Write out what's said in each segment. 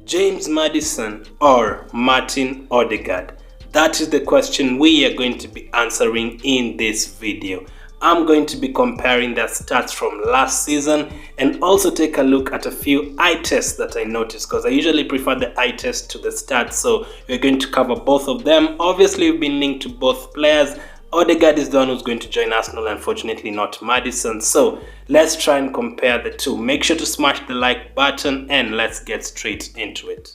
James Maddison or Martin Ødegaard? That is the question we are going to be answering in this video. I'm going to be comparing their stats from last season and also take a look at a few eye tests that I noticed, because I usually prefer the eye test to the stats, so we're going to cover both of them. Obviously, we've been linked to both players. Ødegaard is the one who's going to join Arsenal, unfortunately not Maddison. So let's try and compare the two. Make sure to smash the like button and let's get straight into it.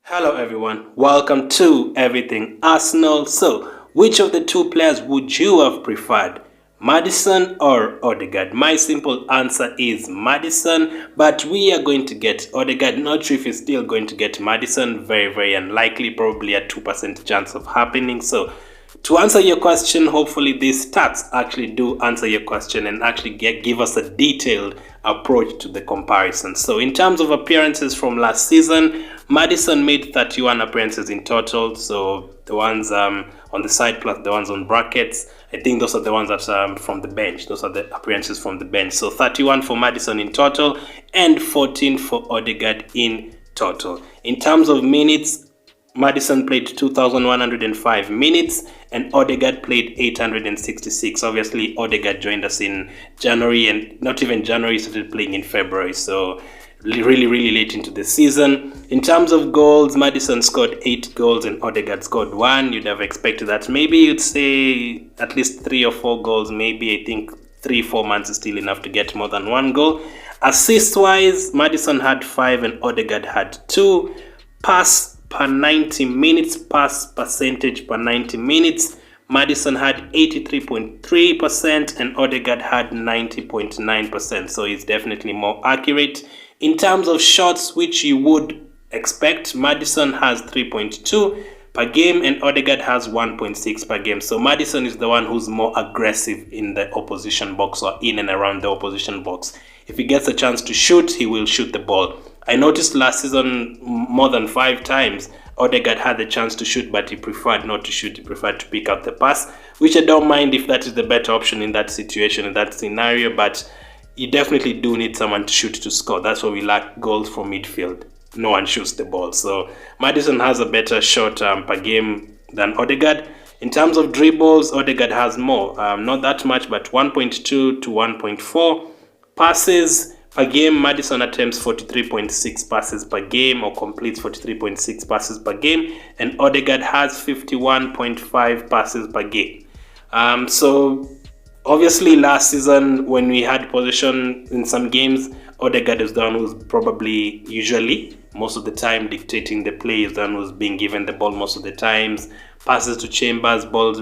Hello everyone, welcome to Everything Arsenal. So which of the two players would you have preferred, Maddison or Ødegaard? My simple answer is Maddison, but we are going to get Ødegaard. Not sure if he's still going to get Maddison. Very unlikely, probably a 2% chance of happening. So to answer your question, hopefully these stats actually do answer your question and actually give us a detailed approach to the comparison. So in terms of appearances from last season, Maddison made 31 appearances in total. So the ones on the side plus the ones on brackets, I think those are the ones that from the bench. Those are the appearances from the bench. So 31 for Maddison in total and 14 for Ødegaard in total. In terms of minutes, Maddison played 2,105 minutes and Ødegaard played 866. Obviously, Ødegaard joined us in January, and not even January, started playing in February. So really late into the season. In terms of goals, Maddison scored 8 goals and Ødegaard scored 1. You'd have expected that. Maybe you'd say at least 3 or 4 goals. Maybe I think 3-4 months is still enough to get more than 1 goal. Assist-wise, Maddison had 5 and Ødegaard had 2. Pass per 90 minutes, pass percentage per 90 minutes, Maddison had 83.3% and Ødegaard had 90.9%. So he's definitely more accurate. In terms of shots, which you would expect, Maddison has 3.2 per game and Ødegaard has 1.6 per game. So Maddison is the one who's more aggressive in the opposition box or in and around the opposition box. If he gets a chance to shoot, he will shoot the ball. I noticed last season more than 5 times Ødegaard had the chance to shoot, but he preferred not to shoot. He preferred to pick up the pass, which I don't mind if that is the better option in that situation, in that scenario, but you definitely do need someone to shoot to score. That's why we lack goals from midfield. No one shoots the ball. So Maddison has a better shot per game than Ødegaard. In terms of dribbles, Ødegaard has more. Not that much, but 1.2 to 1.4. Passes per game, Maddison attempts 43.6 passes per game, or completes 43.6 passes per game, and Ødegaard has 51.5 passes per game. So obviously last season when we had possession in some games, Ødegaard is the one who's probably usually most of the time dictating the play, is the one who's being given the ball most of the times. Passes to Chambers, ball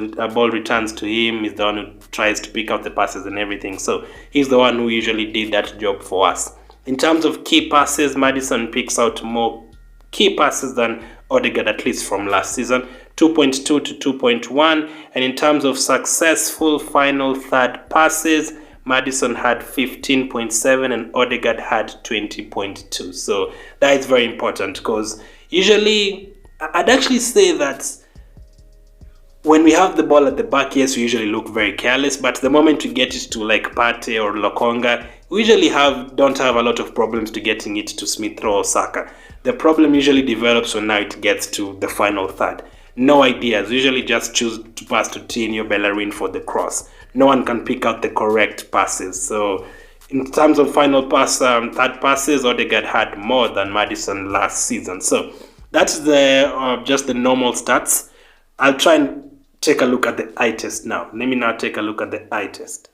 returns to him. He's the one who tries to pick out the passes and everything. So he's the one who usually did that job for us. In terms of key passes, Maddison picks out more key passes than Ødegaard, at least from last season, 2.2 to 2.1. And in terms of successful final third passes, Maddison had 15.7 and Ødegaard had 20.2. So that is very important, because usually I'd actually say that when we have the ball at the back, yes, we usually look very careless, but the moment we get it to like Partey or Lokonga, we usually don't have a lot of problems to getting it to Smith Rowe or Saka. The problem usually develops when now it gets to the final third. No ideas. Usually just choose to pass to Tino Bellerin for the cross. No one can pick out the correct passes. So in terms of final pass, third passes, Ødegaard had more than Maddison last season. So that's the just the normal stats. I'll try and take a look at the eye test now. Let me now take a look at the eye test.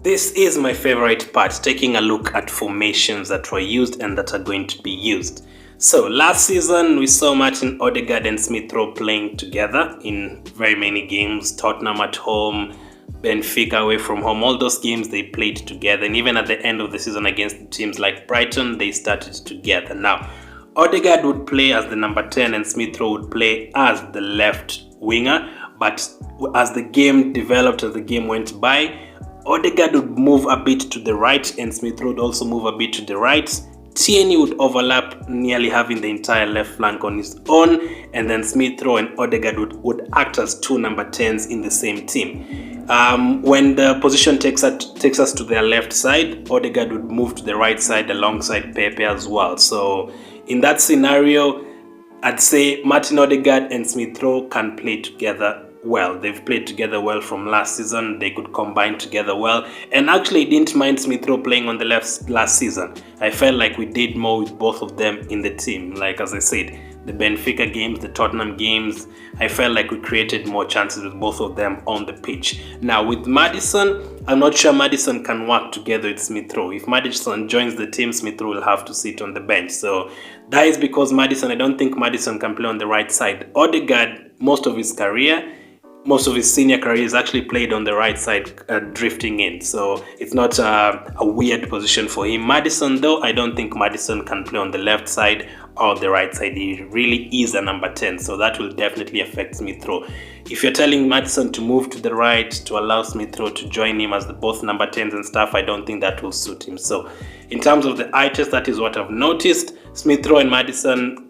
This is my favorite part, taking a look at formations that were used and that are going to be used. So last season we saw Martin Ødegaard and Smith Rowe playing together in very many games. Tottenham at home, Benfica away from home, all those games they played together, and even at the end of the season against teams like Brighton, they started together. Now Ødegaard would play as the number 10 and Smith Rowe would play as the left winger, but as the game developed, as the game went by, Ødegaard would move a bit to the right and Smith Rowe would also move a bit to the right, Tierney would overlap, nearly having the entire left flank on his own, and then Smith Rowe and Odegaard would act as two number 10s in the same team. When the position takes us to their left side, Odegaard would move to the right side alongside Pepe as well. So in that scenario, I'd say Martin Odegaard and Smith Rowe can play together well. They've played together well from last season. They could combine together well. And actually didn't mind Smith Rowe playing on the left last season. I felt like we did more with both of them in the team. Like as I said, the Benfica games, the Tottenham games, I felt like we created more chances with both of them on the pitch. Now with Maddison, I'm not sure Maddison can work together with Smith Rowe. If Maddison joins the team, Smith Rowe will have to sit on the bench. So that is because Maddison, I don't think Maddison can play on the right side. Odegaard, most of his senior career is actually played on the right side, drifting in. So it's not a weird position for him. Maddison, though, I don't think Maddison can play on the left side or the right side. He really is a number 10, so that will definitely affect Smith Rowe. If you're telling Maddison to move to the right to allow Smith Rowe to join him as the both number 10s and stuff, I don't think that will suit him. So in terms of the eye test, that is what I've noticed. Smith Rowe and Maddison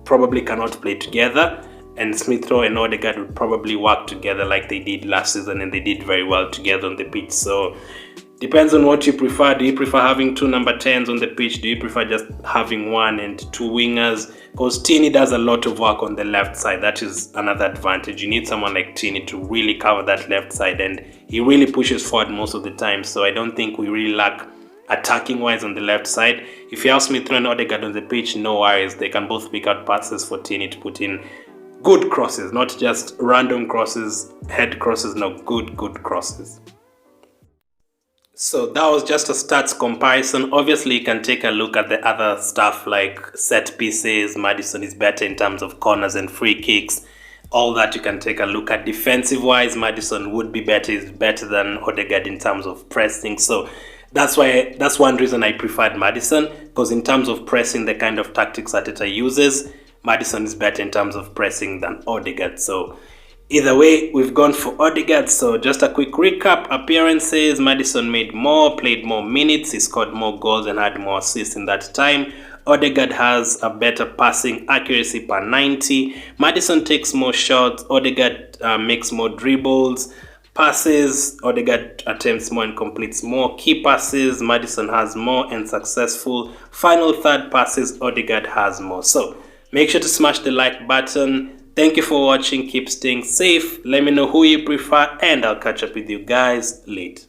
probably cannot play together, and Smith Rowe and Odegaard would probably work together like they did last season, and they did very well together on the pitch. So depends on what you prefer. Do you prefer having two number 10s on the pitch? Do you prefer just having one and two wingers? Because Tierney does a lot of work on the left side. That is another advantage. You need someone like Tierney to really cover that left side, and he really pushes forward most of the time. So I don't think we really lack attacking wise on the left side. If you have Smith Rowe and Odegaard on the pitch, no worries. They can both pick out passes for Tierney to put in good crosses, not just random crosses, head crosses, no, good crosses. So that was just a stats comparison. Obviously, you can take a look at the other stuff like set pieces. Maddison is better in terms of corners and free kicks. All that you can take a look at. Defensive wise, Maddison would be better, is better than Odegaard in terms of pressing. So that's one reason I preferred Maddison, because in terms of pressing, the kind of tactics Arteta uses, Maddison is better in terms of pressing than Odegaard. So either way, we've gone for Odegaard. So just a quick recap. Appearances, Maddison made more, played more minutes, he scored more goals and had more assists in that time. Odegaard has a better passing accuracy per 90. Maddison takes more shots. Odegaard makes more dribbles. Passes, Odegaard attempts more and completes more. Key passes, Maddison has more and successful. Final third passes, Odegaard has more. So make sure to smash the like button. Thank you for watching. Keep staying safe. Let me know who you prefer, and I'll catch up with you guys later.